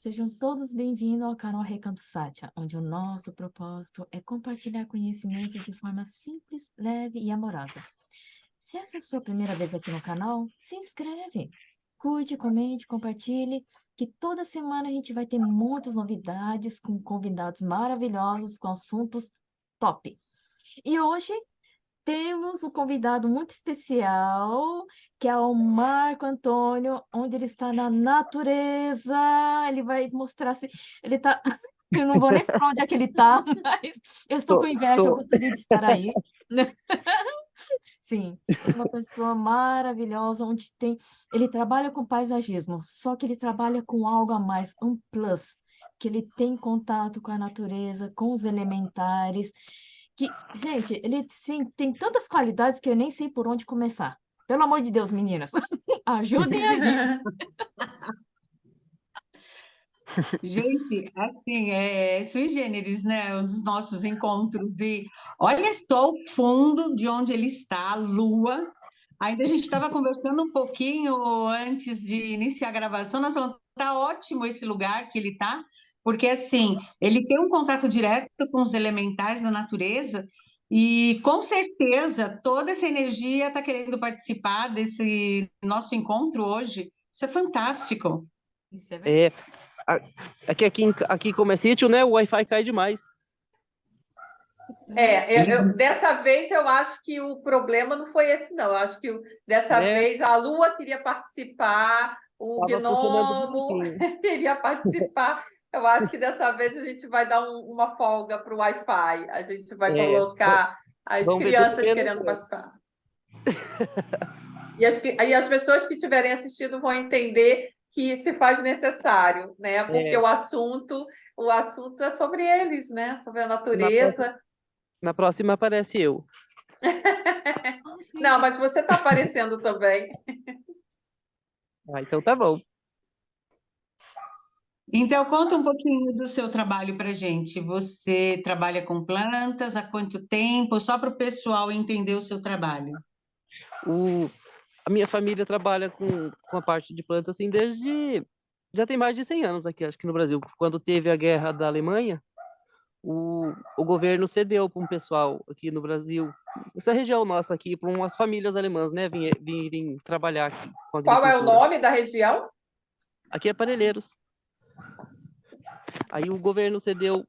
sejam todos bem-vindos ao canal Recanto Sátia, onde o nosso propósito é compartilhar conhecimentos de forma simples, leve e amorosa. Se essa é a sua primeira vez aqui no canal, se inscreve, curte, comente, compartilhe, que toda semana a gente vai ter muitas novidades com convidados maravilhosos, com assuntos top. E hoje temos um convidado muito especial, que é o Marco Antônio, onde ele está na natureza. Ele vai mostrar se ele está. Eu não vou nem falar onde é que ele está, mas eu estou com Tô, inveja, eu tô. gostaria de estar aí. Sim, ele é uma pessoa maravilhosa, onde tem. Ele trabalha com paisagismo, só que ele trabalha com algo a mais, um plus, que ele tem contato com a natureza, com os elementares. Que, gente, ele sim, tem tantas qualidades que eu nem sei por onde começar. Pelo amor de Deus, meninas, ajudem aí. Gente, assim, é sui generis, né? Um dos nossos encontros. E olha só o fundo de onde ele está, a Lua. Ainda a gente estava conversando um pouquinho antes de iniciar a gravação. Nós falamos, tá ótimo esse lugar que ele está, porque assim, ele tem um contato direto com os elementais da natureza. E com certeza toda essa energia está querendo participar desse nosso encontro hoje. Isso é fantástico. Isso é verdade. É, aqui como é sítio, né? O Wi-Fi cai demais. Dessa vez eu acho que o problema não foi esse, não. Eu acho que dessa É, vez a Lua queria participar, o tava funcionando Gnomo bonitinho. queria participar. Eu acho que dessa vez a gente vai dar uma folga para o Wi-Fi. A gente vai É, colocar as vamos ver tudo crianças menos querendo eu. participar. E as pessoas que estiverem assistindo vão entender que se faz necessário, né? Porque É, o assunto é sobre eles, né? Sobre a na próxima, natureza. na próxima aparece eu. Ah, sim. Não, mas você está aparecendo também. Ah, então tá bom. Então, conta um pouquinho do seu trabalho para gente. Você trabalha com plantas há quanto tempo? Só para o pessoal entender o seu trabalho. O, a minha família trabalha com a parte de planta assim desde. Já tem mais de 100 anos aqui, acho que no Brasil. Quando teve a guerra da Alemanha, o governo cedeu para um pessoal aqui no Brasil, essa região nossa aqui, para umas famílias alemãs, né, virem trabalhar aqui com Qual é o agricultura. nome da região? Aqui é Parelheiros. Aí o governo cedeu,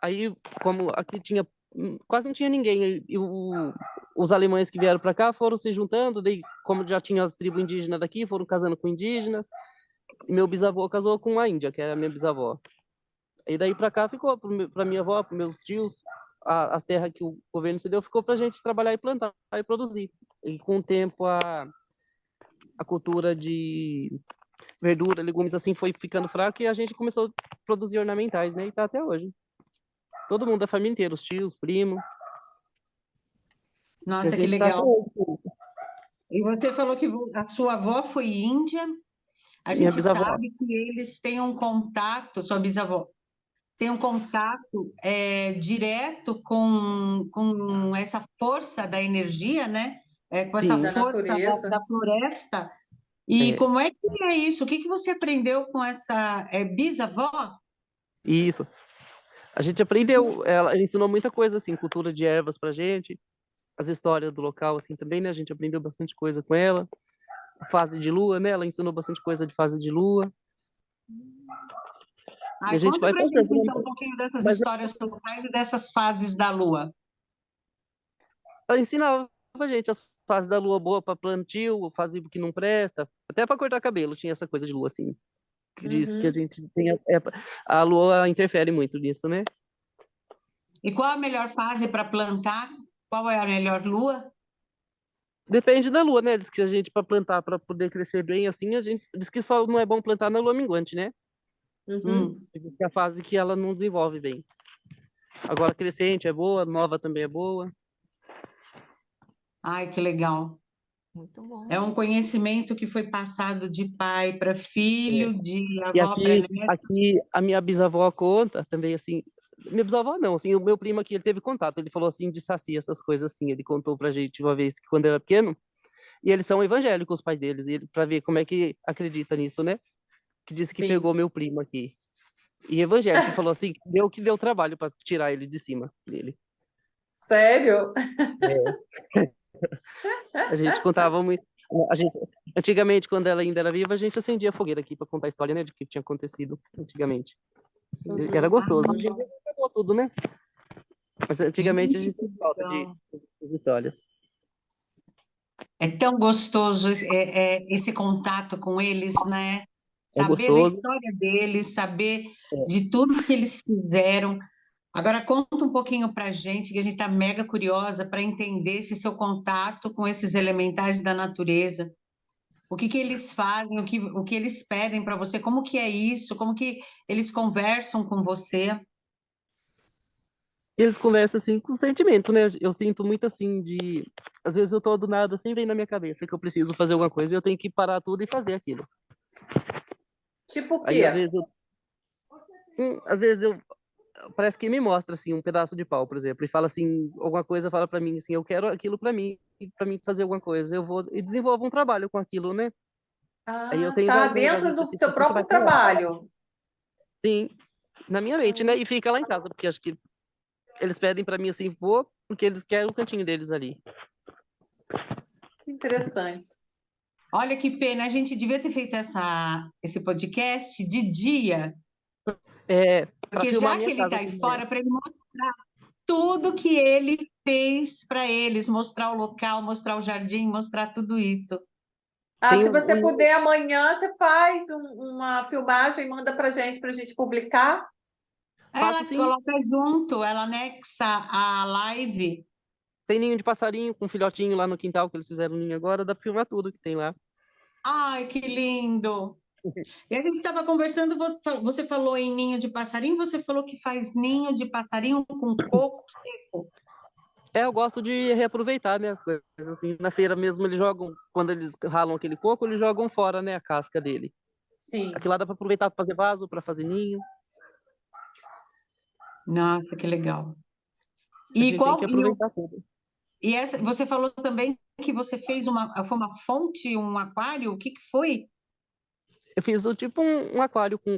aí como aqui tinha quase não tinha ninguém, e os alemães que vieram para cá foram se juntando, daí como já tinha as tribos indígenas daqui, foram casando com indígenas, e meu bisavô casou com uma índia, que era a minha bisavó. E daí para cá ficou para minha avó, para meus tios, as terras que o governo cedeu ficou para a gente trabalhar e plantar e produzir. E com o tempo a cultura de verdura, legumes assim foi ficando fraca e a gente começou a produzir ornamentais, né? E tá até hoje. Todo mundo da família inteira, os tios, primos. E a Nossa, que gente tá até legal. hoje. E você falou que a sua avó foi índia. A Minha gente bisavó. sabe que eles têm um contato, sua bisavó, tem um contato direto com essa força da energia, né? Com essa Sim, Da força natureza. da floresta. E é, como é que é isso? O que que você aprendeu com essa bisavó? isso. A gente aprendeu, ela ensinou muita coisa, assim, cultura de ervas pra gente, as histórias do local, assim, também, né? A gente aprendeu bastante coisa com ela. A fase de lua, né? Ela ensinou bastante coisa de fase de lua. E a Ai, gente conta vai pra fazendo, gente né? então um pouquinho dessas Mas histórias locais e dessas fases da lua. ela ensinava a gente as fases da lua boa para plantio, fase que não presta, até para cortar cabelo tinha essa coisa de lua, assim, que diz que a Uhum. gente tem a lua interfere muito nisso, né? E qual a melhor fase para plantar? Qual é a melhor lua? Depende da lua, né? Diz que a gente, para plantar, para poder crescer bem assim, a gente diz que só não é bom plantar na lua minguante, né? Uhum. Hum. Diz que é a fase que ela não desenvolve bem. Agora, crescente é boa, nova também é boa. Ai, que legal. Muito É bom. um conhecimento que foi passado de pai para É. filho, de E avó para neto. aqui a minha bisavó conta também, assim, minha bisavó não, assim, o meu primo aqui, ele teve contato, ele falou assim de saci, essas coisas assim, ele contou pra gente uma vez que quando era pequeno, e eles são evangélicos, os pais deles, e ele, pra ver como é que acredita nisso, né? Que disse que Sim. pegou meu primo aqui. e evangélico. Falou assim, que deu trabalho para tirar ele de cima dele. Sério? A gente contava muito. A gente, antigamente, quando ela ainda era viva, a gente acendia a fogueira aqui para contar a história, né, de que tinha acontecido antigamente. Era Uhum. gostoso. Hoje em dia acabou tudo, né? Mas antigamente a Gente, gente que tem falta legal. de histórias. É tão gostoso esse contato com eles, né? É Saber da gostoso. história deles, saber É. de tudo que eles fizeram. Agora, conta um pouquinho para a gente, que a gente está mega curiosa para entender esse seu contato com esses elementais da natureza. O que que eles fazem, o que eles pedem para você, como que é isso, como que eles conversam com você. Eles conversam assim com sentimento, né? Eu sinto muito assim de. Às vezes eu tô do nada, assim, vem na minha cabeça que eu preciso fazer alguma coisa e eu tenho que parar tudo e fazer aquilo. Tipo o Aí quê? às vezes eu parece que me mostra assim um pedaço de pau, por exemplo, e fala assim, alguma coisa, fala para mim assim, eu quero aquilo para mim fazer alguma coisa. Eu vou e desenvolvo um trabalho com aquilo, né? Aí eu Ah, tenho tá algum lugar dentro do seu específico que vai próprio falar. trabalho. Sim, na minha mente, né? Ah, E fica lá em casa, porque acho que eles pedem para mim assim, vou, porque eles querem o cantinho deles ali. que interessante. Olha que pena, a gente devia ter feito esse podcast de dia, É, para porque filmar a já que minha ele está casa aí também. fora, para ele mostrar tudo que ele fez para eles, mostrar o local, mostrar o jardim, mostrar tudo isso. Ah, Tem se um, você um puder, amanhã você faz uma filmagem e manda para a gente publicar. faço Ela sim. coloca junto, ela anexa a live. Tem ninho de passarinho com filhotinho lá no quintal que eles fizeram ninho agora, dá pra filmar tudo que tem lá. Ai, que lindo! E a gente estava conversando, você falou em ninho de passarinho, você falou que faz ninho de passarinho com coco seco. É, eu gosto de reaproveitar, né, as coisas. Assim, na feira mesmo eles jogam, quando eles ralam aquele coco, eles jogam fora, né, a casca dele. Sim. Aquilo lá dá pra aproveitar pra fazer vaso, pra fazer ninho. Nossa, que legal. A E gente tem que qual aproveitar tudo. e essa, você falou também que você fez foi uma fonte, um aquário, o que que foi? Eu fiz tipo um aquário com um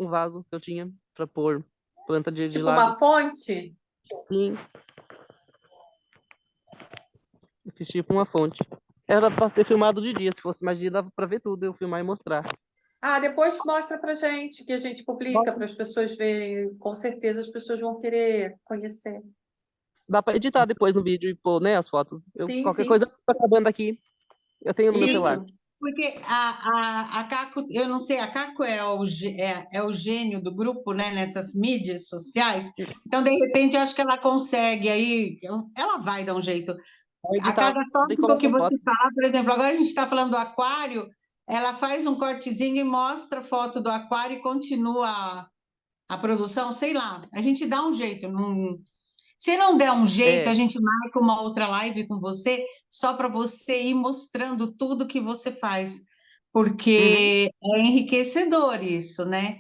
vaso que eu tinha pra pôr planta de Tipo uma lago. fonte? Sim, eu fiz tipo uma fonte. Era pra ter filmado de dia, se fosse mais dia dava pra ver tudo, eu filmar e mostrar. Ah, depois mostra pra gente, que a gente publica para as pessoas verem. Com certeza as pessoas vão querer conhecer. Dá pra editar depois no vídeo e pôr, né, as fotos. Sim, Qualquer coisa sim. tá acabando aqui, eu tenho no meu celular. Isso. Porque a Caco, eu não sei, a Caco é o gênio do grupo, né, nessas mídias sociais. Então, de repente, eu acho que ela consegue aí, ela vai dar um jeito. Vai A editar cada e tópico que coloca você foto. falar, por exemplo, agora a gente está falando do aquário, ela faz um cortezinho e mostra foto do aquário e continua a produção, sei lá. A gente dá um jeito. Se não der um jeito, a É, gente marca uma outra live com você, só para você ir mostrando tudo que você faz, uhum, porque é enriquecedor isso, né?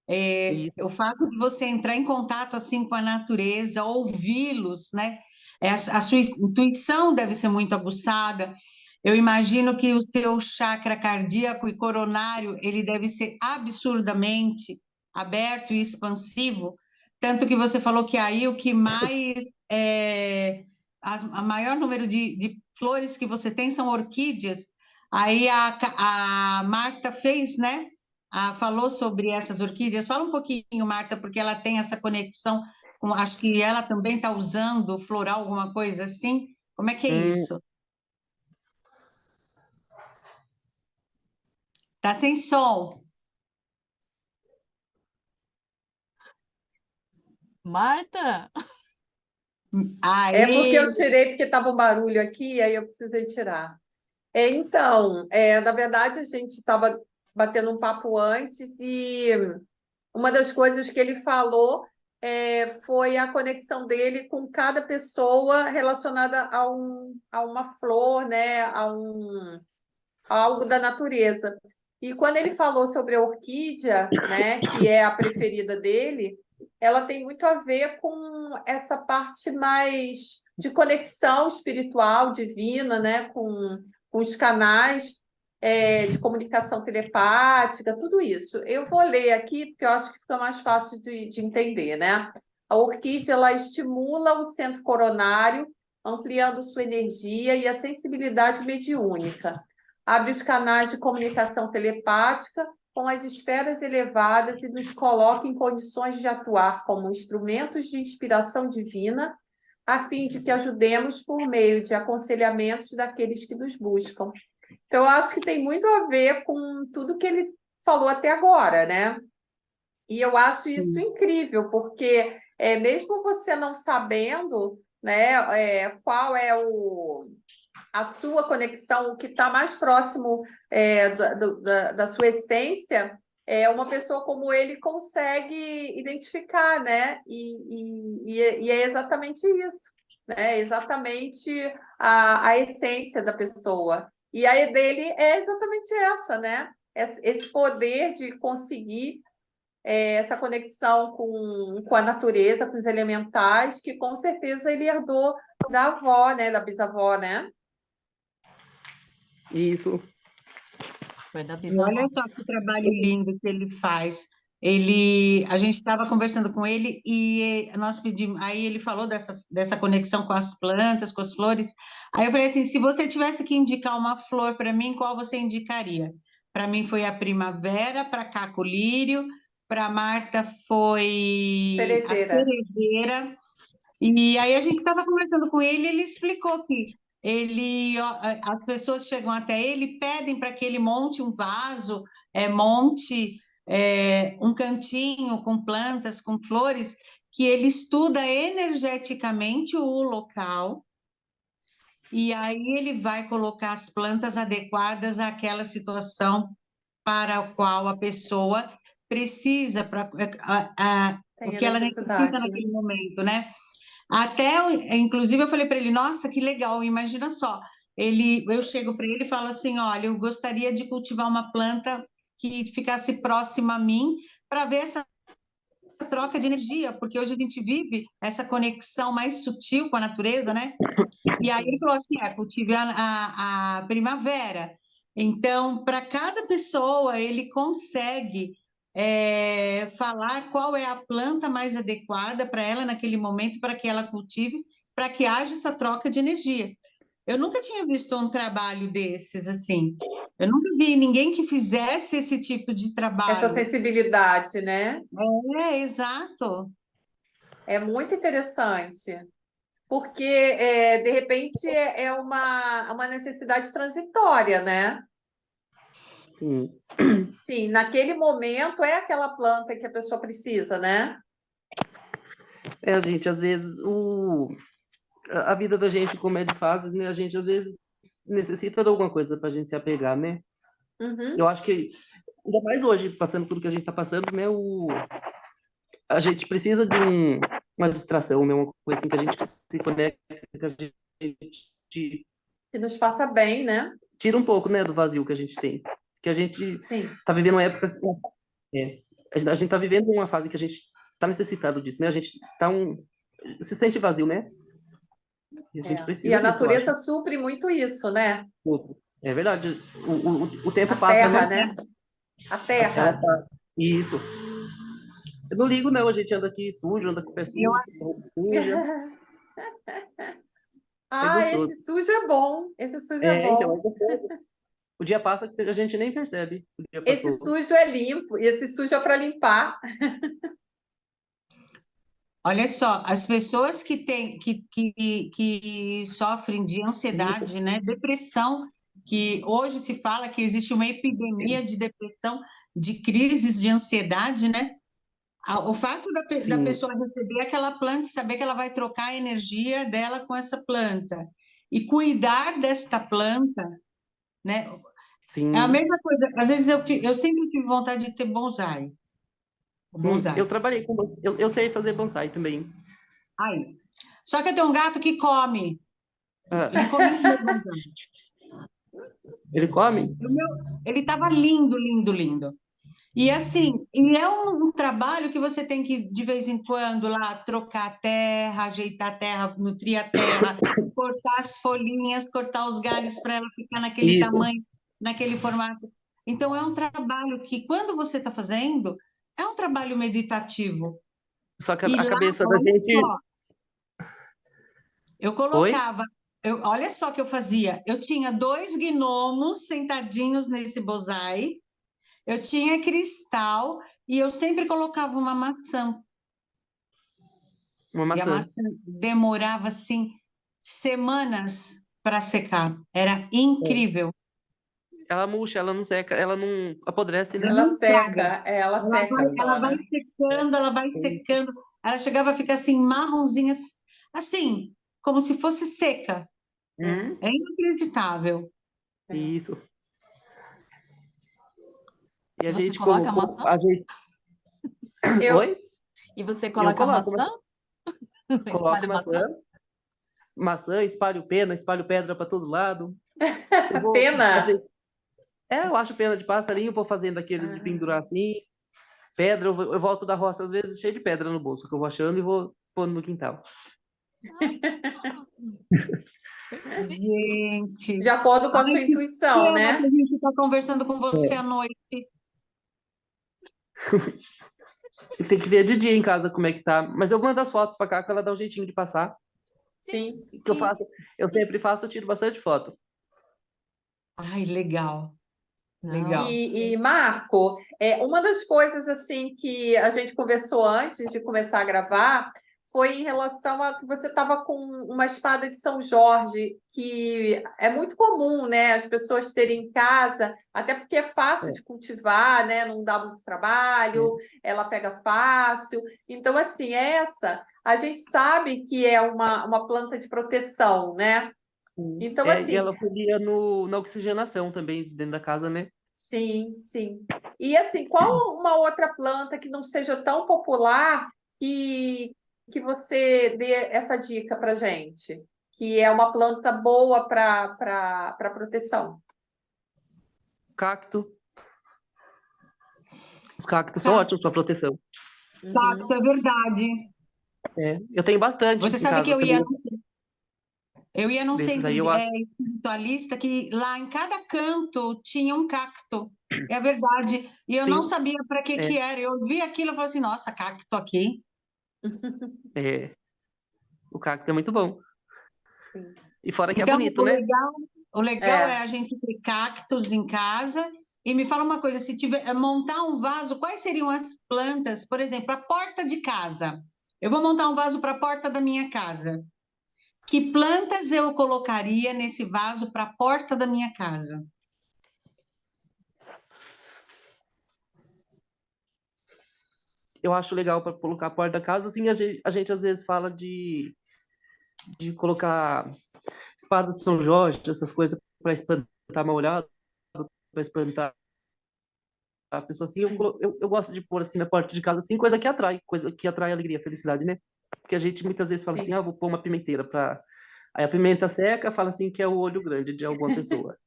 isso. O fato de você entrar em contato assim com a natureza, ouvi-los, né? A sua intuição deve ser muito aguçada. Eu imagino que o seu chakra cardíaco e coronário, ele deve ser absurdamente aberto e expansivo, tanto que você falou que aí o que mais a maior número de flores que você tem são orquídeas. Aí a Marta fez, né? Falou sobre essas orquídeas. Fala um pouquinho, Marta, porque ela tem essa conexão com. Acho que ela também está usando floral, alguma coisa assim. Como é que é Hum, isso? Tá sem som. Marta, É porque Aí, eu tirei, porque estava um barulho aqui, aí eu precisei tirar. Então, na verdade, a gente estava batendo um papo antes e uma das coisas que ele falou foi a conexão dele com cada pessoa relacionada a uma flor, né? A algo da natureza. E quando ele falou sobre a orquídea, né, que é a preferida dele, ela tem muito a ver com essa parte mais de conexão espiritual, divina, né, com os canais. de comunicação telepática, tudo isso. Eu vou ler aqui, porque eu acho que fica mais fácil de entender, né? A orquídea, ela estimula o centro coronário, ampliando sua energia e a sensibilidade mediúnica. Abre os canais de comunicação telepática com as esferas elevadas e nos coloca em condições de atuar como instrumentos de inspiração divina, a fim de que ajudemos por meio de aconselhamentos daqueles que nos buscam. Então, eu acho que tem muito a ver com tudo que ele falou até agora, né? E eu acho isso incrível, porque mesmo você não sabendo, né, qual é a sua conexão, o que está mais próximo da sua essência, uma pessoa como ele consegue identificar, né? E é exatamente isso, né? Exatamente a essência da pessoa. E a dele é exatamente essa, né? Esse poder de conseguir essa conexão com a natureza, com os elementais, que com certeza ele herdou da avó, né? Da bisavó, né? Isso. Foi da E bisavó. olha só que trabalho lindo que ele faz. A gente estava conversando com ele e nós pedimos, aí ele falou dessa conexão com as plantas, com as flores. Aí eu falei assim, se você tivesse que indicar uma flor para mim, qual você indicaria? Para mim foi a primavera, para Caco o lírio, para Marta foi a Cerejeira. cerejeira. E aí a gente estava conversando com ele e ele explicou que as pessoas chegam até ele e pedem para que ele monte um vaso, monte um cantinho com plantas, com flores, que ele estuda energeticamente o local e aí ele vai colocar as plantas adequadas àquela situação para a qual a pessoa precisa, o Tem a que ela necessita necessidade, né? naquele momento, né? Inclusive, eu falei para ele, nossa, que legal, imagina só. Eu chego para ele e falo assim, olha, eu gostaria de cultivar uma planta que ficasse próxima a mim para ver essa troca de energia, porque hoje a gente vive essa conexão mais sutil com a natureza, né? E aí ele falou assim, cultive a primavera. Então, para cada pessoa, ele consegue falar qual é a planta mais adequada para ela naquele momento, para que ela cultive, para que haja essa troca de energia. Eu nunca tinha visto um trabalho desses, assim. Eu nunca vi ninguém que fizesse esse tipo de Essa trabalho. sensibilidade, né? Exato. É muito interessante, porque de repente é uma necessidade transitória, né? Sim. Sim, naquele momento é aquela planta que a pessoa precisa, né? Gente, às vezes a vida da gente, como é de fases, né? A gente às vezes necessita de alguma coisa para a gente se apegar, né? Uhum. Eu acho que, ainda mais hoje, passando tudo que a gente está passando, né? A gente precisa de uma distração, né? Uma coisa assim que a gente se conecta, que a gente Que nos faça bem, né? tira um pouco, né, do vazio que a gente tem. Que a gente Sim. tá vivendo uma época. A gente tá vivendo uma fase que a gente tá necessitado disso, né? A gente se sente vazio, né? E a gente E precisa a disso, eu acho. natureza supre muito isso, né? É verdade. O tempo A passa, terra, né? né? A Ela terra. tá. Isso. Eu não ligo, não. A gente anda aqui sujo, anda com o pé sujo, com roupa suja. É Ah, gostoso. esse sujo é bom. Esse sujo é Então, bom. é gostoso. O dia passa que a gente nem percebe. O dia Esse passou. sujo é limpo, e esse sujo é para limpar. Olha só, as pessoas que sofrem de ansiedade, né, depressão, que hoje se fala que existe uma epidemia de depressão, de crises de ansiedade, né? O fato da Sim, pessoa receber aquela planta e saber que ela vai trocar a energia dela com essa planta e cuidar desta planta, né? sim. É a mesma coisa. Às vezes eu sempre tive vontade de ter bonsai. O bonsai. Eu trabalhei com. Eu sei fazer bonsai também. Aí. Só que eu tenho um gato que come. Ah, Ele comeu o meu bonsai. ele come? Ele estava lindo, lindo, lindo. E assim, é um trabalho que você tem que, de vez em quando, lá trocar a terra, ajeitar a terra, nutrir a terra, cortar as folhinhas, cortar os galhos para ela ficar naquele Isso. tamanho. naquele formato. Então, é um trabalho que, quando você está fazendo, é um trabalho meditativo. Só que E a lá, cabeça da olha gente. só, eu Oi? colocava, olha só o que eu fazia. Eu tinha 2 gnomos sentadinhos nesse bonsai, eu tinha cristal e eu sempre colocava uma maçã. Uma E a maçã. maçã demorava, assim, semanas para secar. Era incrível. Ela murcha, ela não seca, ela não apodrece, né? Ela Não estraga. seca, ela seca Ela só, vai né? secando, ela vai secando. Ela chegava a ficar assim, marronzinha, assim, como se fosse seca. Uhum. É inacreditável. Isso. E a Você gente, coloca a como maçã? a gente. Eu, Oi? E você Eu coloca a coloco, maçã? coloco Espalha maçã? maçã, espalho pena, espalho pedra para todo lado. Eu vou pena. fazer. Eu acho pena de passarinho, vou fazendo aqueles de pendurar assim. Pedra, eu volto da roça às vezes cheio de pedra no bolso, que eu vou achando e vou pondo no quintal. Ah, perfeito. Gente, De acordo com a ai, sua que intuição, pena que né? a gente está conversando com você É. à noite. E tem que ver de dia em casa como é que tá. Mas eu mando as fotos para cá que ela dá um jeitinho de passar. Sim. Que eu faço, eu sempre faço, eu tiro bastante foto. Ai, legal, Não, legal. E Marco, uma das coisas assim que a gente conversou antes de começar a gravar foi em relação a que você estava com uma espada de São Jorge, que é muito comum, né, as pessoas terem em casa, até porque é fácil É, de cultivar, né, não dá muito trabalho, é. ela pega fácil. Então, assim, essa a gente sabe que é uma planta de proteção, né? Sim. Então, E assim, ela auxilia na oxigenação também dentro da casa, né? sim, sim. E assim, qual uma outra planta que não seja tão popular que você dê essa dica para gente? Que é uma planta boa para proteção. Cacto. Os cactos são Tá, ótimos para proteção. Uhum. é verdade. É. Eu tenho bastante Você em sabe que casa também, eu ia num desses centro aí eu acho. espiritualista que lá em cada canto tinha um cacto. É verdade. E eu não Sim, sabia para que é, que era. Eu vi aquilo e falei assim, nossa, cacto aqui. é. O cacto é muito bom. Sim. E fora que é Então, bonito, né? o legal é É. a gente ter cactos em casa. E me fala uma coisa, se tiver montar um vaso, quais seriam as plantas? Por exemplo, a porta de casa. Eu vou montar um vaso para a porta da minha casa. Que plantas eu colocaria nesse vaso para a porta da minha casa? Eu acho legal para colocar a porta da casa. Assim, a gente às vezes fala de colocar espada de São Jorge, essas coisas para espantar mal-olhado, para espantar a pessoa assim. Sim. Eu gosto de pôr assim na porta de casa, assim, coisa que atrai alegria, felicidade, né? Porque a gente muitas vezes fala assim, Sim. vou pôr uma pimenteira para. Aí a pimenta seca, fala assim que é o olho grande de alguma pessoa.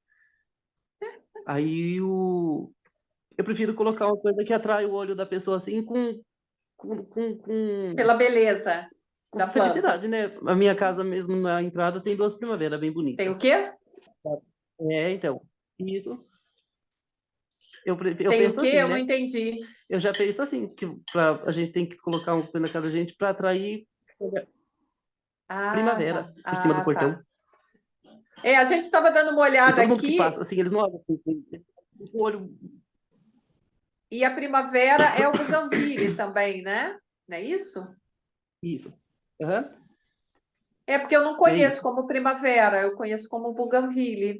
Aí eu prefiro colocar uma coisa que atrai o olho da pessoa assim com, com, com, Pela beleza da com planta. felicidade, né? A minha casa mesmo na entrada tem 2 primaveras bem Tem bonitas. o quê? Então, isso. Eu Tem o penso quê? assim, Eu não né? entendi. Eu já penso assim, que a gente tem que colocar uma coisa na casa da gente para atrair Ah, primavera tá. por cima do Ah, portão. tá. A gente estava dando uma E olhada todo mundo que passa, aqui assim, eles não olham assim, com o olho. e a primavera é o buganvília também, né? Não é isso? Isso. Aham, É porque eu não é conheço isso. como primavera, eu conheço como buganvília.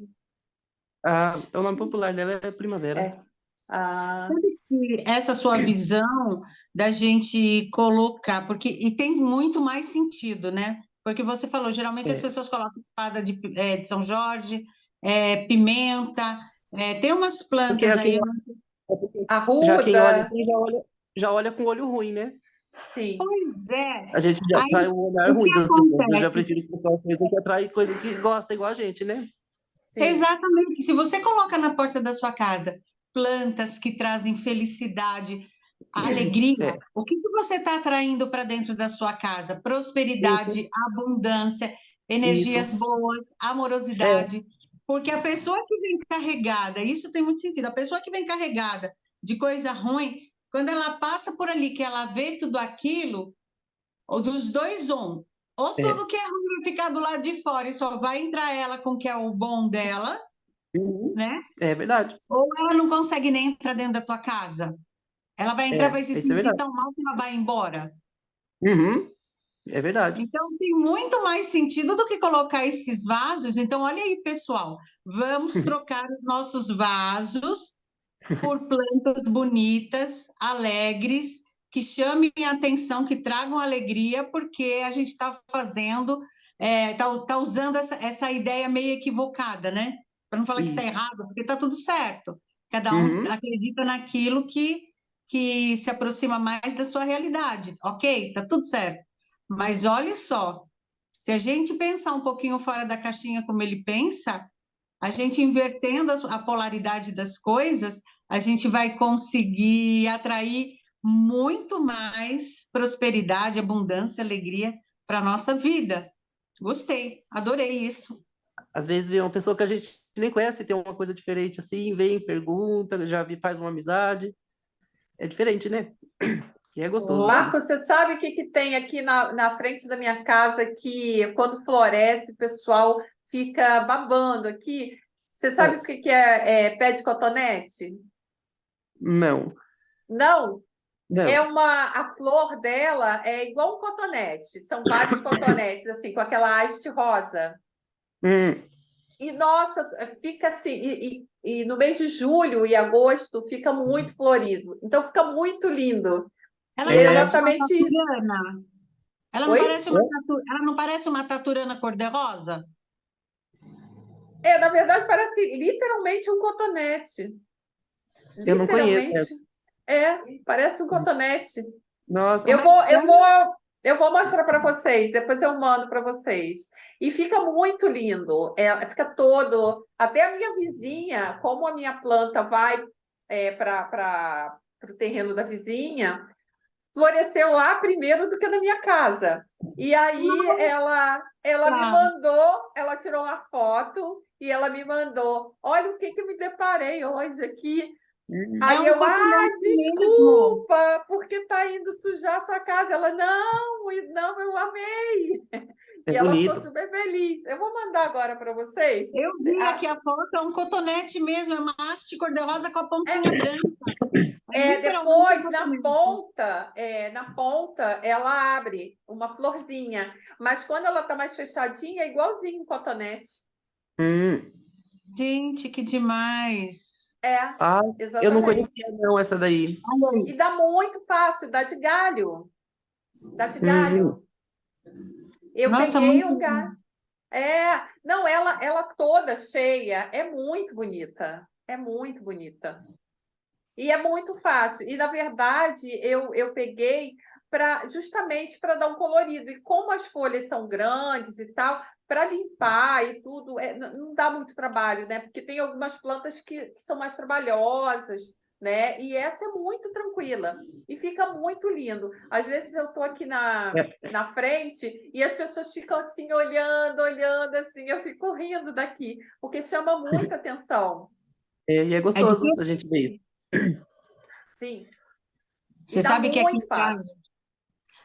Ah, o nome popular dela é primavera. É. Ah, Sabe que essa sua visão da gente colocar, porque e tem muito mais sentido, né? Porque você falou, geralmente as É. pessoas colocam espada de São Jorge, pimenta, tem umas Porque plantas aí, já quem olha arruda, assim já olha com olho ruim, né? sim, é. A gente já atrai Aí o olhar o que ruim das pessoas. Eu já acontece? prefiro colocar uma coisa que atrai coisa que gosta igual a gente, né? sim. Exatamente. Se você coloca na porta da sua casa plantas que trazem felicidade, alegria, É. o que que você está atraindo para dentro da sua casa? Isso, Prosperidade, abundância, isso. energias boas, É. amorosidade. Porque a pessoa que vem carregada, isso tem muito sentido, a pessoa que vem carregada de coisa ruim, quando ela passa por ali, que ela vê tudo aquilo, ou dos dois, ou É. tudo que é ruim vai ficar do lado de fora e só vai entrar ela com o que é o bom dela, Uhum. né? É verdade. Ou ela não consegue nem entrar dentro da tua casa. Ela vai entrar, vai se Isso é sentir verdade. tão mal que ela vai embora. Uhum. É verdade. Então, tem muito mais sentido do que colocar esses vasos. Então, olha aí, pessoal, vamos trocar os nossos vasos por plantas bonitas, alegres, que chamem a atenção, que tragam alegria, porque a gente está fazendo, tá usando essa ideia meio equivocada, né? Para não falar que está Isso. errado, porque está tudo certo. Cada um Uhum. acredita naquilo que se aproxima mais da sua realidade. Ok, está tudo certo. Mas olha só, se a gente pensar um pouquinho fora da caixinha como ele pensa, a gente invertendo a polaridade das coisas, a gente vai conseguir atrair muito mais prosperidade, abundância, alegria para a nossa vida. Gostei, adorei isso. Às vezes vê uma pessoa que a gente nem conhece, tem uma coisa diferente assim, vem, pergunta, faz uma amizade. É diferente, né? Que é gostoso, assim. Marcos, você sabe o que que tem aqui na frente da minha casa que quando floresce o pessoal fica babando aqui? Você sabe o Ah, que que é pé de cotonete? não, Não, não. a flor dela é igual um cotonete, são vários cotonetes assim com aquela haste rosa. Hum, E nossa, fica assim, e no mês de julho e agosto fica muito florido. Então fica muito lindo. Ela E não é é, parece uma exatamente isso. taturana? Ela não Oi? parece ela não parece uma taturana cor-de-rosa? Na verdade, parece literalmente um cotonete. eu não conheço Literalmente, essa. parece um cotonete. Nossa, Como é que chama? Eu vou mostrar para vocês, depois eu mando para vocês. E fica muito lindo. Fica todo. Até a minha vizinha, como a minha planta vai para o terreno da vizinha, floresceu lá primeiro do que na minha casa. E aí ela me Nossa, mandou, ela tirou uma foto e ela me mandou. Olha o que que eu me deparei hoje aqui. é Aí um eu, cotonete mesmo. desculpa, porque tá indo sujar a sua casa. Ela, não, eu amei. é E ela ficou bonito. super feliz. Eu vou mandar agora para vocês. Eu vi aqui a foto, é um cotonete mesmo, é uma haste cor-de-rosa com a pontinha branca. É literalmente um Depois, cotonete. na ponta, ela abre uma florzinha. Mas quando ela tá mais fechadinha, é igualzinho um cotonete. Hum. Gente, que demais. É, Ah, eu não conhecia exatamente. não essa daí. Olha E aí. dá muito fácil, dá de galho. Dá de Hum. galho. Eu Nossa, peguei muito um galho. bom. Não, ela toda cheia, é muito bonita. É muito bonita. E é muito fácil. E, na verdade, eu peguei justamente para dar um colorido. E como as folhas são grandes e tal, para limpar e tudo, não dá muito trabalho, né? Porque tem algumas plantas que são mais trabalhosas, né? E essa é muito tranquila. E fica muito lindo. Às vezes eu estou aqui É, na frente e as pessoas ficam assim, olhando assim. Eu fico rindo daqui, porque chama muita atenção. e é É gostoso a difícil. gente ver isso. Sim. E Você dá sabe que muito fácil.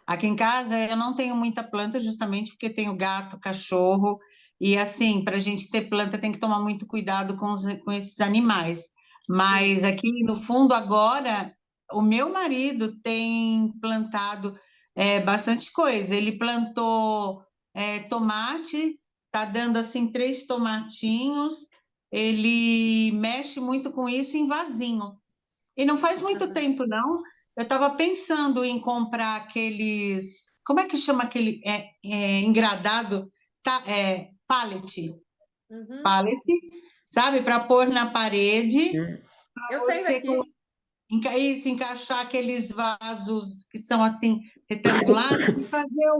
aqui em casa eu não tenho muita planta, justamente porque tenho gato, cachorro, e assim, para a gente ter planta tem que tomar muito cuidado com esses animais. Mas Sim. aqui no fundo agora, o meu marido tem plantado bastante coisa. Ele plantou tomate, tá dando assim 3 tomatinhos. Ele mexe muito com isso em vasinho. E não faz muito Uhum. tempo, não. Eu estava pensando em comprar aqueles. Como é que chama aquele engradado? Pallet. Uhum. Pallet, sabe? Para pôr na parede, Hum. para Eu tenho você aqui. isso, encaixar aqueles vasos que são assim retangulares e fazer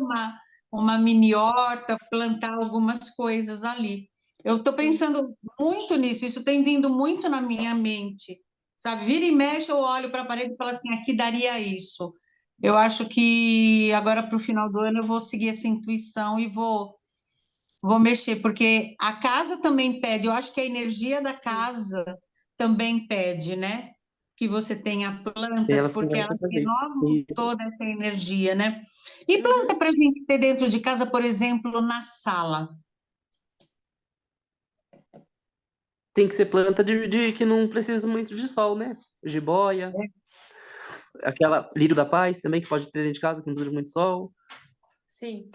uma mini horta, plantar algumas coisas ali. Eu estou Sim. pensando muito nisso, isso tem vindo muito na minha mente, sabe? Vira e mexe, eu olho para a parede e falo assim, aqui daria isso. Eu acho que agora para o final do ano eu vou seguir essa intuição e vou Vou mexer, porque a casa também pede, eu acho que a energia da Sim. casa também pede, né? Que você tenha plantas, Elas porque conversam elas também. renovam toda essa energia, né? E Uhum. planta para a gente ter dentro de casa, por exemplo, na sala. Tem que ser planta que não precisa muito de sol, né? Jiboia, aquela lírio da paz também, que pode ter dentro de casa, que não precisa de muito sol. Sim.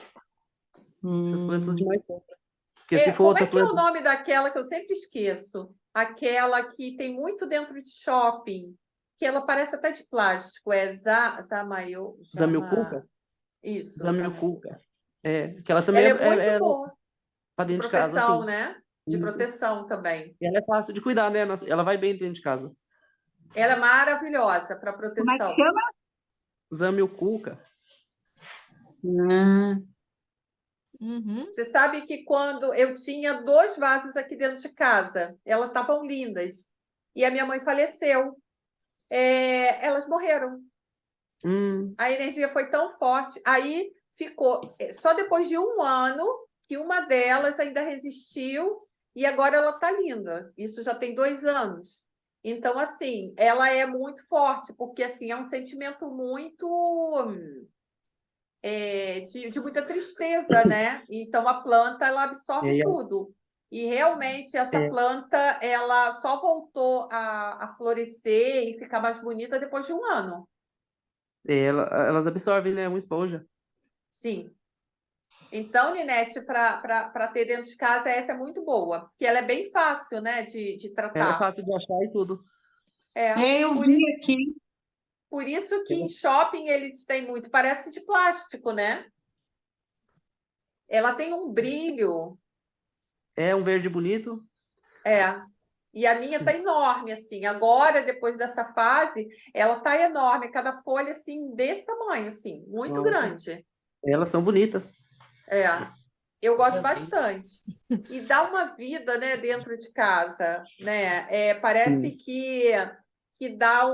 Essas plantas de Hum. mais sombra. Porque se for Como outra é que é o planta, nome daquela que eu sempre esqueço? Aquela que tem muito dentro de shopping, que ela parece até de plástico. É Zamaio, zamioculca, Isso, zamioculca. Que ela também ela é muito é boa, para de dentro de casa, proteção, assim. né? De Isso. proteção também. E ela é fácil de cuidar, né? Ela vai bem dentro de casa. Ela é maravilhosa para Como é que proteção. chama? Zamioculca. Hum. Uhum. Você sabe que quando eu tinha 2 vasos aqui dentro de casa, elas estavam lindas, e a minha mãe faleceu. Elas morreram. A energia foi tão forte. Aí ficou só depois de 1 ano que uma delas ainda resistiu e agora ela está linda. Isso já tem 2 anos. Então, assim, ela é muito forte, porque assim, é um sentimento muito de muita tristeza, né? Então, a planta ela absorve E ela, tudo. E realmente essa é, planta ela só voltou a florescer e ficar mais bonita depois de 1 ano. elas absorvem, né? Uma esponja. Sim. Então, Ninete, para ter dentro de casa, essa é muito boa, porque ela é bem fácil, né, de Ela é tratar. fácil de achar e tudo. Eu Por, vi aqui. por isso que Ela em shopping eles têm muito, parece de plástico, né? Ela tem um brilho, é um verde bonito. é. E a minha tá enorme, assim. Agora, depois dessa fase, ela tá enorme, cada folha, assim, desse tamanho, assim, muito Nossa, grande. elas são bonitas. É. Eu gosto Eu tenho. bastante. E dá uma vida, né, dentro de casa, né? Parece Sim. que dá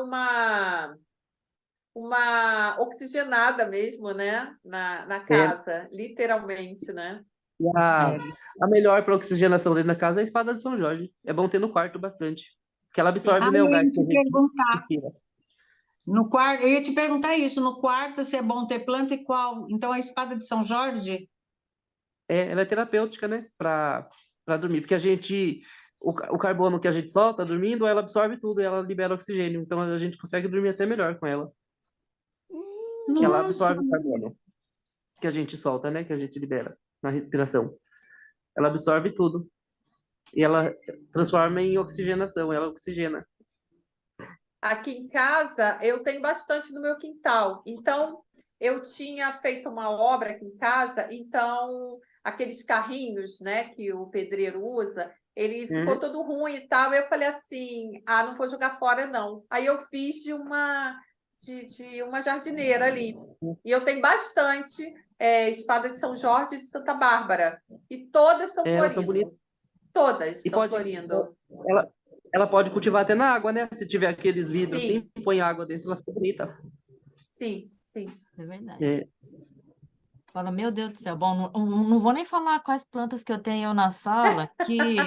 uma oxigenada mesmo, né? Na É, casa, literalmente, né? e a melhor para oxigenação dentro da casa é a espada de São Jorge. É bom ter no quarto bastante. Porque ela Sim. absorve, Ah, né, o eu ia gás que te a gente perguntar. respira. No quarto, eu ia te perguntar isso, no quarto, se é bom ter planta e qual. Então, a espada de São Jorge? Ela é terapêutica, né? Para dormir. Porque a gente. O carbono que a gente solta dormindo, ela absorve tudo e ela libera oxigênio. Então a gente consegue dormir até melhor com ela. Ela Nossa, absorve o carbono que a gente solta, né? Que a gente libera na respiração. Ela absorve tudo. E ela transforma em oxigenação, ela oxigena. Aqui em casa, eu tenho bastante no meu quintal. Então, eu tinha feito uma obra aqui em casa, então, aqueles carrinhos, né, que o pedreiro usa, ele ficou Uhum. todo ruim e tal. Eu falei assim: ah, não vou jogar fora, não. Aí eu fiz de uma jardineira ali. E eu tenho bastante espada de São Jorge e de Santa Bárbara. E todas estão Elas são bonitas. florindo. Todas E estão pode, florindo. ela, ela pode cultivar até na água, né? Se tiver aqueles vidros assim, Sim, põe água dentro, ela fica bonita. sim, sim. É verdade. É, Fala, meu Deus do céu. Bom, não vou nem falar quais plantas que eu tenho na sala, que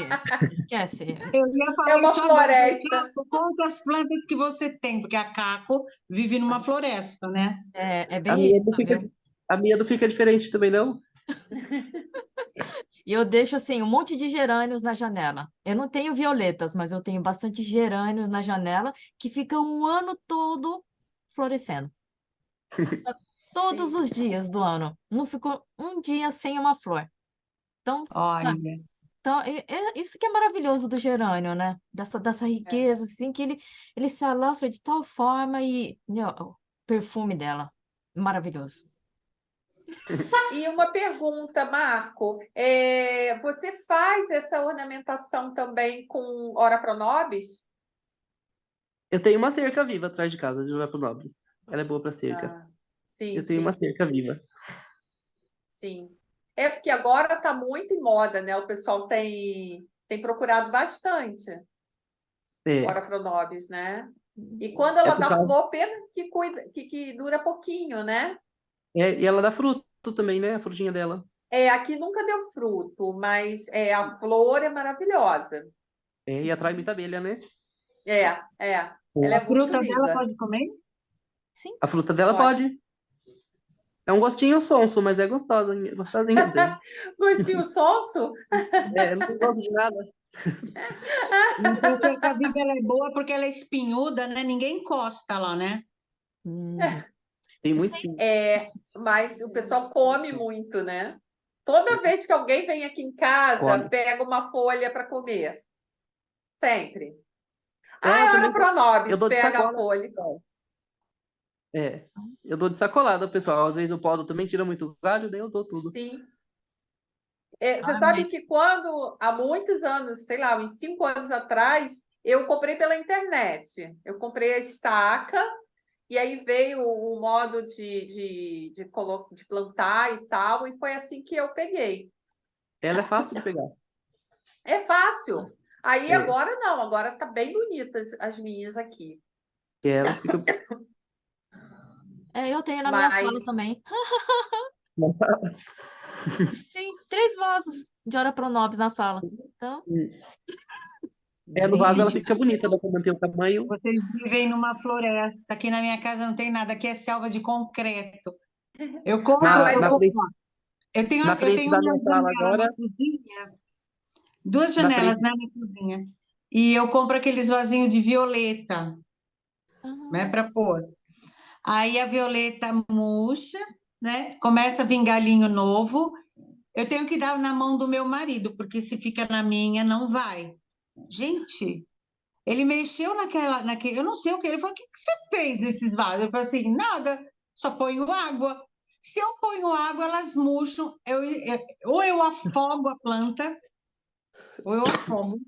esquece. eu ia É falar uma isso agora. floresta. Caco, quantas plantas que você tem? Porque a Caco vive numa floresta, né? É a bem minha isso, não fica, viu? a minha não fica diferente também, não. E eu deixo assim um monte de gerânios na janela. Eu não tenho violetas, mas eu tenho bastante gerânios na janela que ficam o ano todo florescendo. Todos Sim. os dias do ano. Não ficou um dia sem uma flor. Então, sabe? Olha, Então, isso que é maravilhoso do gerânio, né? Dessa É. riqueza, assim, que ele se alastra de tal forma e meu, o perfume dela, maravilhoso. E uma pergunta, Marco, você faz essa ornamentação também com Ora Pro Nobis? Eu tenho uma cerca viva atrás de casa, de Nobres. Ela é boa para cerca. Ah, sim, Eu tenho uma sim, cerca viva. sim. É porque agora está muito em moda, né? O pessoal tem procurado bastante É, Ora Pro Nobis, né? E quando ela por dá causa. flor, pena que dura pouquinho, né? E ela dá fruto também, né? A frutinha dela. Aqui nunca deu fruto, mas a flor é maravilhosa. E atrai muita abelha, né? Ela é A muito fruta dela linda. pode comer? Sim, A fruta dela Pode. pode. É um gostinho sonso, mas é gostosa, gostosinha. Gostinho sonso? Não gosto de nada. Então, cerca-viva ela é boa porque ela é espinhuda, né? Ninguém encosta lá, né? Tem Vocês muitos têm- Mas o pessoal come muito, né? Toda vez que alguém vem aqui em casa, come. pega uma folha para comer. Sempre. Eu Ora também eu Pronobis, dou de pega a sacola, folha. pessoal. Eu dou de sacolada, pessoal. Às vezes o pó também tira muito galho, daí eu dou tudo. Sim. Você Ah, sabe mas que quando, há muitos anos, sei lá, uns 5 anos atrás, eu comprei pela internet. Eu comprei a estaca, e aí veio o modo de plantar e tal, e foi assim que eu peguei. Ela é fácil de pegar. É fácil. Aí É, agora não, agora tá bem bonitas as minhas aqui. que elas ficam. eu tenho na minha sala Mas também. Sim, 3 vasos de Ora Pronobis na sala. Então, No vaso ela Gente, fica bonita, dá pra manter o tamanho. vocês vivem numa floresta. Aqui na minha casa não tem nada. Aqui é selva de concreto. Eu compro, Na, mas na, eu, frente, eu na frente tenho da uma minha sala janela agora, na cozinha, duas na janelas, frente. né, na cozinha. E eu compro aqueles vasinhos de violeta, né, ah, para pôr. Aí a violeta murcha, né? Começa a vir galinho novo. Eu tenho que dar na mão do meu marido, porque se fica na minha, não vai. Gente, ele mexeu naquele, eu não sei o que. Ele falou: o que que você fez nesses vasos? Eu falei assim: nada, só ponho água. Se eu ponho água, elas murcham. Ou eu afogo a planta, ou eu afogo,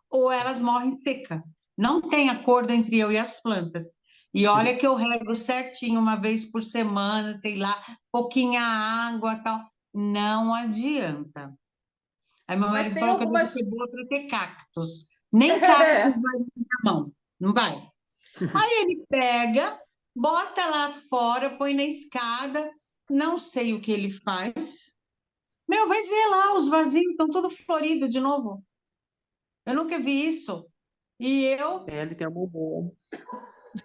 ou elas morrem seca. Não tem acordo entre eu e as plantas. E olha que eu rego certinho uma vez por semana, sei lá, pouquinha água, tal. Não adianta. Aí meu mas marido tem falou que eu devo algumas. ser boa para ter cactos. Nem cactos vai na mão, não vai. Aí ele pega, bota lá fora, põe na escada, não sei o que ele faz. Meu, vai ver lá, os vasinhos estão tudo florido de novo. Eu nunca vi isso. E eu, Ele tem uma boa.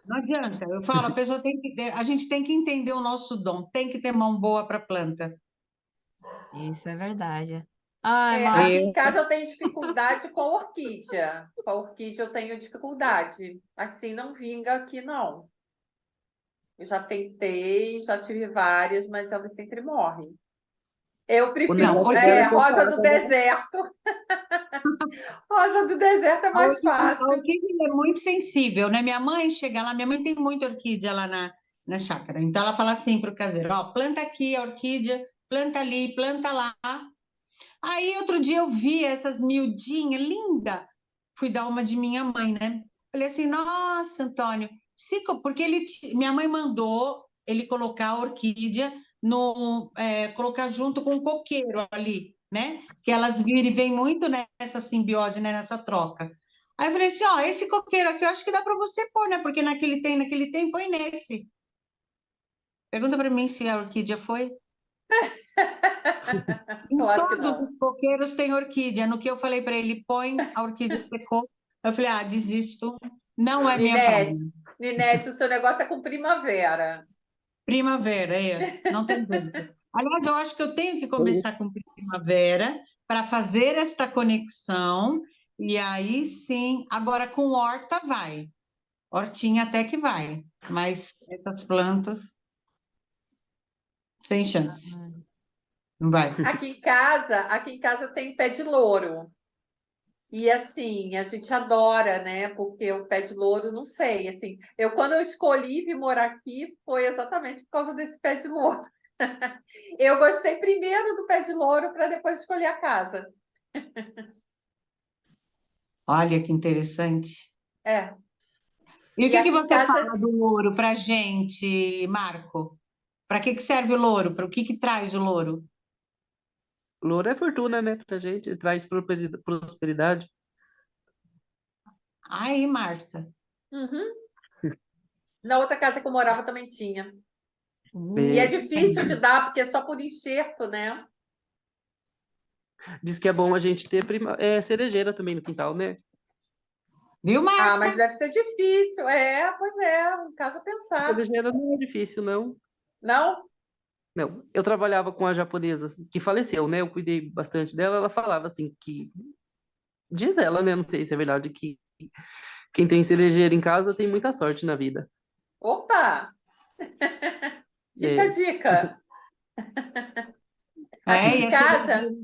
não adianta. Eu falo, a pessoa tem que ter, a gente tem que entender o nosso dom, tem que ter mão boa para planta. isso é verdade. Ai, Aqui em Eu, Marta. casa eu tenho dificuldade com orquídea. Com a orquídea eu tenho dificuldade. Assim, não vinga aqui, não. Eu já tentei, já tive várias, mas elas sempre morrem. Eu O não, prefiro negócio dela é rosa cortar, do né? deserto. Rosa do deserto é mais a fácil. orquídea é muito sensível, né? Minha mãe chega lá, minha mãe tem muita orquídea lá na chácara. Então ela fala assim para o caseiro: ó, planta aqui a orquídea, planta ali, planta lá. Aí outro dia eu vi essas miudinhas, linda. Fui dar uma de minha mãe, né? Falei assim: nossa, Antônio, porque minha mãe mandou ele colocar a orquídea colocar junto com o coqueiro ali, né? Que elas vêm muito nessa simbiose, né? Nessa troca. Aí eu falei assim: ó, esse coqueiro aqui eu acho que dá para você pôr, né? Porque naquele tem, põe nesse. Pergunta para mim se a orquídea foi. Em Claro que todos não. os coqueiros tem orquídea. No que eu falei para ele: põe, a orquídea secou. Eu falei: ah, desisto. Não é minha praia. Ninete, Ninete, o seu negócio é com primavera. Primavera, não tem jeito. Aliás, eu acho que eu tenho que começar com primavera para fazer esta conexão, e aí sim, agora com horta vai. Hortinha até que vai, mas essas plantas, sem chance. Não vai. Aqui em casa tem pé de louro. E assim, a gente adora, né? Porque o pé de louro, não sei, assim, quando eu escolhi vir morar aqui foi exatamente por causa desse pé de louro. Eu gostei primeiro do pé de louro para depois escolher a casa. Olha que interessante. É. E o E que que aqui em você casa, fala do louro para gente, Marco? Para que serve o louro? Para o que traz o louro? Louro é fortuna, né, pra gente. Traz prosperidade. Aí, Marta. uhum, na outra casa que eu morava também tinha. E é É, difícil de dar, porque é só por enxerto, né? Diz que é bom a gente ter cerejeira também no quintal, né? Viu, Marta? Ah, mas deve ser difícil. Pois é, um caso a pensar. Cerejeira não é difícil, não. Não? Não, eu trabalhava com a japonesa que faleceu, né? Eu cuidei bastante dela. Ela falava assim que, diz ela, né? Não sei se é verdade, que quem tem cerejeira em casa tem muita sorte na vida. Opa! Fica a É, dica. Aqui E em a casa, cerejeira...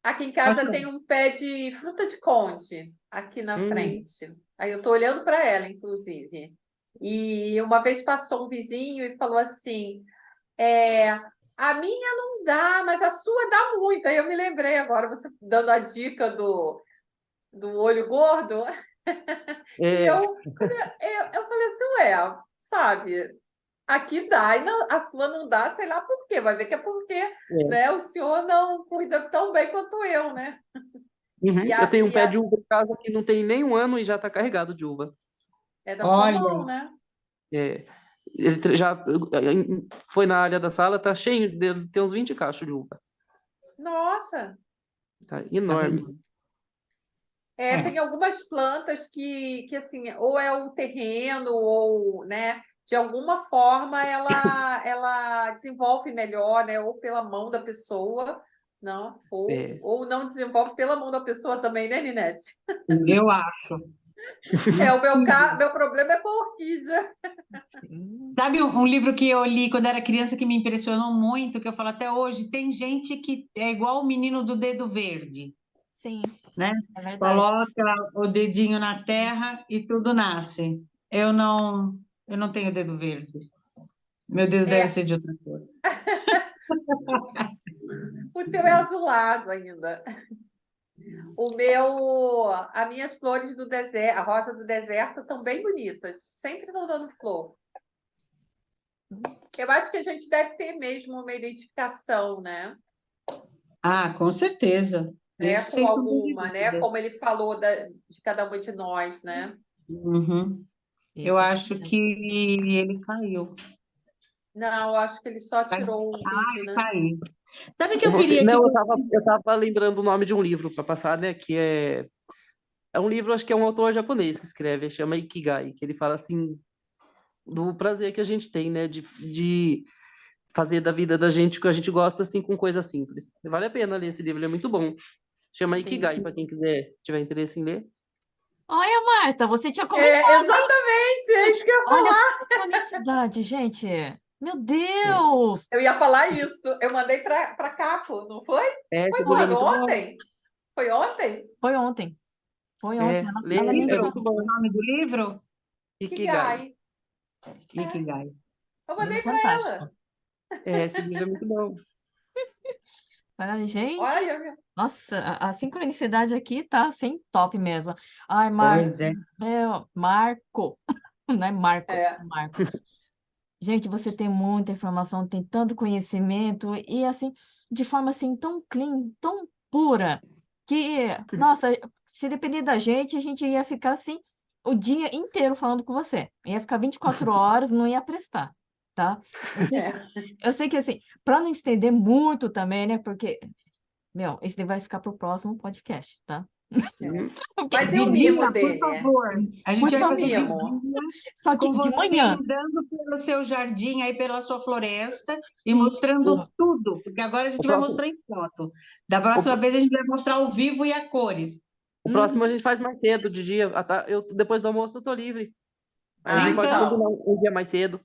aqui em Pode casa falar. tem um pé de fruta de conde aqui na hum, frente. Aí eu tô olhando para ela, inclusive. E uma vez passou um vizinho e falou assim: a minha não dá, mas a sua dá muito. Aí eu me lembrei agora, você dando a dica do olho gordo. E é, eu falei assim, ué, sabe, aqui dá e a sua não dá, sei lá por quê. Vai ver que é porque, é. né, o senhor não cuida tão bem quanto eu, né? E Uhum. Eu a, tenho um e pé a, de uva em casa que não tem nem um ano e já tá carregado de uva. é da sua Olha, mão, né? É, ele já foi na área da sala, tá cheio, tem uns 20 cachos de uva. Nossa! Tá tá enorme. vendo? Tem É. algumas plantas que assim, ou é o terreno, ou, né, de alguma forma ela desenvolve melhor, né, ou pela mão da pessoa, não, É. ou não desenvolve pela mão da pessoa também, né, Ninete? Eu acho. O meu problema é com a orquídea. Sim. Sabe um livro que eu li quando era criança que me impressionou muito, que eu falo até hoje? Tem gente que é igual o menino do dedo verde, Sim, né? é verdade. Coloca o dedinho na terra e tudo nasce. Eu não tenho dedo verde. Meu dedo deve É, ser de outra cor. o teu é azulado ainda. As minhas flores do deserto, a rosa do deserto, estão bem bonitas, sempre estão dando flor. Eu acho que a gente deve ter mesmo uma identificação, né? Ah, com certeza. Né? Isso Com sem sombra de alguma, né? dúvida. Como ele falou de cada uma de nós, né? Uhum. Eu Isso é acho que verdade. ele caiu. Não, eu acho que ele só Caiu. tirou o vídeo, né? Caiu. Sabe que eu queria que Não, você... eu tava lembrando o nome de um livro para passar, né? Que é um livro, acho que é um autor japonês que escreve, chama Ikigai, que ele fala assim do prazer que a gente tem, né? De fazer da vida da gente o que a gente gosta, assim, com coisas simples. Vale a pena ler esse livro, ele é muito bom. Chama Sim. Ikigai, para quem tiver interesse em ler. Olha, Marta, você tinha comentado. Exatamente, é isso que eu ia Olha a falar. sincronicidade, gente. Meu Deus! Eu ia falar isso. Eu mandei para Capo, não foi? Esse livro é Foi, muito bom. Ontem? Foi ontem? foi ontem. Foi ontem. Lê, Ela é Livro? muito mencionou. O bom. nome do livro? Ikigai. Kigai. Ikigai. Eu Livro mandei para fantástico. ela. Esse livro é muito bom. Olha, gente, Olha, nossa, a sincronicidade aqui tá assim, top mesmo. Ai, Pois é. Marco, não é Marcos, é, Marco. Gente, você tem muita informação, tem tanto conhecimento e assim, de forma assim tão clean, tão pura, que, nossa, se depender da gente, a gente ia ficar assim o dia inteiro falando com você. Ia ficar 24 horas, não ia prestar, tá? Eu sei que, é. eu sei que assim, para não estender muito também, né? Porque, meu, isso daí vai ficar pro próximo podcast, tá? É. Porque, Mas e o Didinha, mimo por dele? favor, a gente por vai E o fazer favor, mimo? Didinha só que com de você manhã, andando pelo seu jardim, aí pela sua floresta, e sim. mostrando tudo, porque agora a O gente vai próximo, mostrar em foto. Da o, próxima vez a gente vai mostrar ao vivo e a cores. o próximo a gente faz mais cedo, de dia. Depois do almoço eu tô livre. Aí a Ah, gente pode Então, combinar então. um dia mais cedo.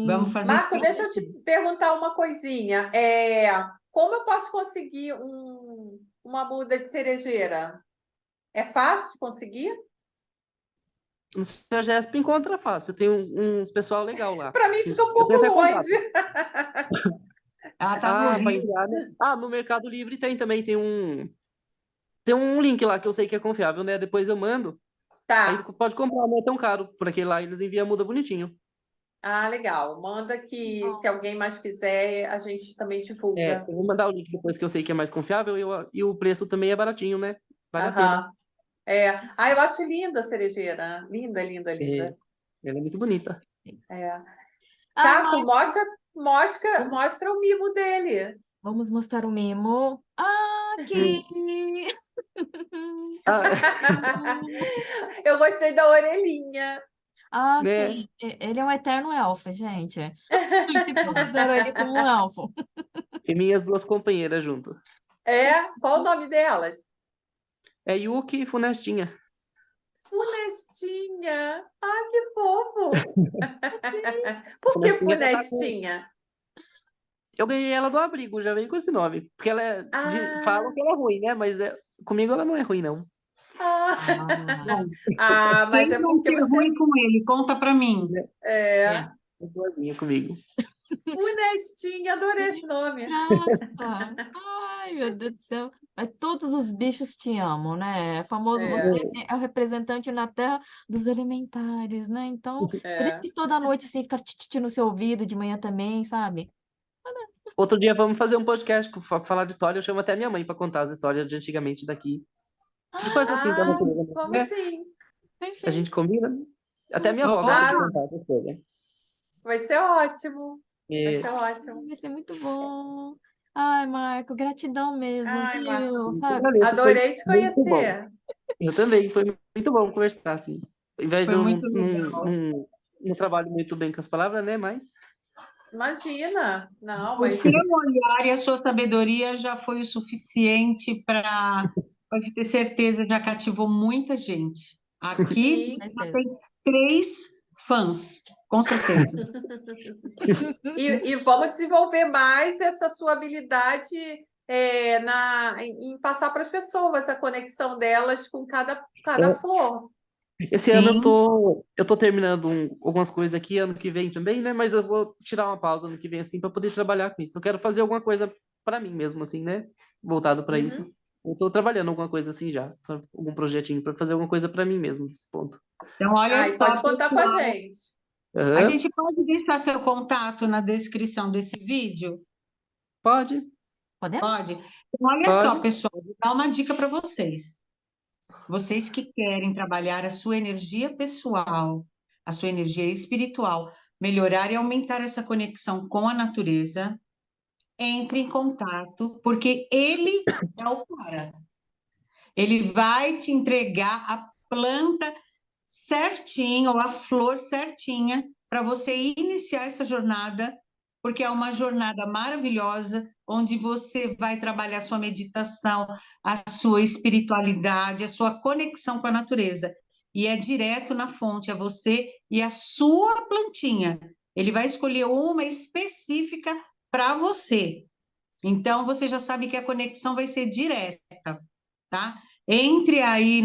vamos Sim. fazer Marco, deixa eu te isso. perguntar uma coisinha. Como eu posso conseguir uma muda de cerejeira? É fácil de conseguir? No Sergesp encontra fácil. Tem uns pessoal legal lá. Para mim fica um Eu pouco tenho até longe. contato. Ela tá no Ah, para Rio. enviar, né? Ah, no Mercado Livre tem também, tem um link lá que eu sei que é confiável, né? Depois eu mando. Aí Tá. pode comprar, não é tão caro, porque lá eles enviam a muda bonitinho. Ah, legal. Manda que se alguém mais quiser, a gente também divulga. Eu vou mandar o link depois que eu sei que é mais confiável e o preço também é baratinho, né? Vale a pena. Aham. Eu acho linda a cerejeira. Linda, linda, É, linda. ela é muito bonita. É. Ai, Caco, Marco, mostra o mimo dele. vamos mostrar o mimo. Aqui! Ah, Eu gostei da orelhinha. Ah, né? sim. Ele é um eterno elfo, gente. Se considero ele como um elfo. E minhas duas companheiras junto. É? Qual o nome delas? É Yuki e Funestinha. Funestinha. Ah, que fofo. Por que Funestinha já tá com... Funestinha? Eu ganhei ela do abrigo, já veio com esse nome. Porque ela é... Ah, Falam que ela é ruim, né? Mas comigo ela não é ruim, não. Ah, Bom, mas quem é vai porque ser você... ruim com ele? Conta para mim. É. É boazinha comigo. Funestinha, adorei esse nome. graça! Ai, meu Deus do céu. Todos os bichos te amam, né? É famoso você É, assim, é o representante na Terra dos elementares, né? Então, por isso é. que toda noite assim fica tititi no seu ouvido, de manhã também, sabe? Outro dia vamos fazer um podcast falar de história. Eu chamo até minha mãe para contar as histórias de antigamente daqui. De coisa assim da Ah, natureza, vamos né? sim. A Perfeito. gente combina. Até minha avó gosta de Opa! Ah, contar essa história. vai ser ótimo. Vai É, ser ótimo. Vai ser muito bom. Ai, Marco, gratidão mesmo, Ai, viu? Marco, eu Sabe? agradeço, foi adorei te muito bom. conhecer. Eu também, foi muito bom conversar, assim. Ao invés de Foi eu muito legal. não trabalho muito bem com as palavras, né? Mas Imagina. Não, O mas seu olhar e a sua sabedoria já foi o suficiente para pode ter certeza, já cativou muita gente. Aqui sim. já tem 3 fãs, com certeza. E vamos desenvolver mais essa sua habilidade em passar para as pessoas a conexão delas com cada é, flor. esse ano Sim, eu tô terminando algumas coisas aqui, ano que vem também, né? Mas eu vou tirar uma pausa ano que vem, assim, para poder trabalhar com isso. Eu quero fazer alguma coisa para mim mesmo, assim, né? Voltado para isso. Uhum. Eu tô trabalhando alguma coisa assim já, algum projetinho para fazer alguma coisa para mim mesmo nesse ponto. então olha Ah, e pode só, contar com a pessoal. gente. A Aham, gente pode deixar seu contato na descrição desse vídeo? pode, Podemos? Pode? Então, olha só, pode. pessoal, vou dar uma dica para vocês. Vocês que querem trabalhar a sua energia pessoal, a sua energia espiritual, melhorar e aumentar essa conexão com a natureza, entre em contato, porque ele é o cara. Ele vai te entregar a planta certinha, ou a flor certinha, para você iniciar essa jornada, porque é uma jornada maravilhosa, onde você vai trabalhar a sua meditação, a sua espiritualidade, a sua conexão com a natureza. E é direto na fonte, é você e a sua plantinha. Ele vai escolher uma específica para você. Então, você já sabe que a conexão vai ser direta, tá? Entre aí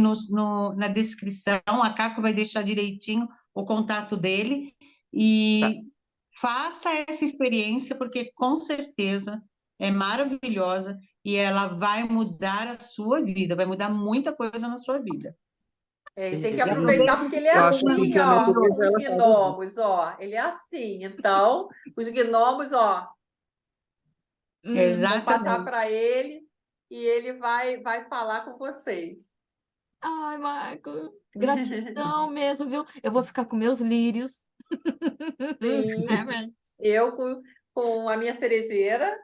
na descrição, a Caco vai deixar direitinho o contato dele Tá. e faça essa experiência, porque com certeza é maravilhosa e ela vai mudar a sua vida, vai mudar muita coisa na sua vida. É, e tem que É, E aproveitar, aproveita porque esse ele é eu acho assim clima assim, que a ó, maravilhoso. com natureza, os ela faz a gente. gnomos, ó. Ele é assim. Então, os gnomos, ó, vão passar Exatamente. para ele e ele vai falar com vocês. Ai, Marco, gratidão mesmo, viu? Eu vou ficar com meus lírios. Sim, É, velho. eu com a minha cerejeira.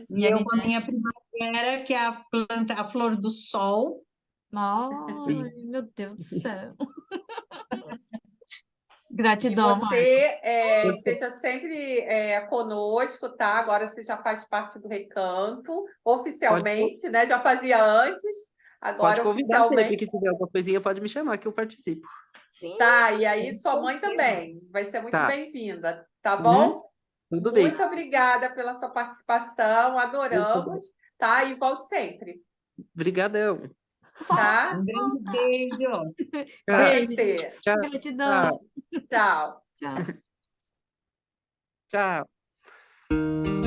E Minha eu com a Ninete. minha primavera, que é a planta, a flor do sol. Ai, meu Deus do céu. E Gratidão, Marco. você esteja sempre conosco, tá? Agora você já faz parte do Recanto, Pode, oficialmente, né? Já fazia antes, pode agora convidar sempre oficialmente. que tiver alguma coisinha, pode me chamar que eu participo. Sim, Tá, e aí Com sua mãe certeza. também vai ser muito Tá. bem-vinda, tá Uhum, bom? tudo bem. Muito obrigada pela sua participação, Muito bom. adoramos, tá? E volte sempre, Obrigadão. tá? Um grande beijo. Tchau. beijo. Namastê. Tchau. Gratidão. Tchau. Tchau. Tchau.